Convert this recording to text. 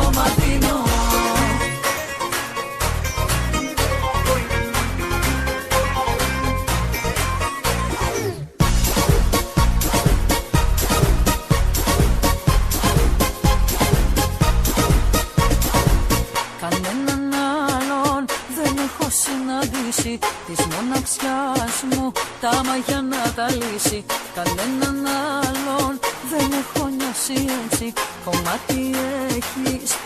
κομματίνο. Κανέναν άλλον δεν έχω συναντήσει, της μοναξιάς μου τα μαγιά να τα λύσει. Κανέναν άλλον δεν έχω νιώσει έτσι, κομμάτι έχεις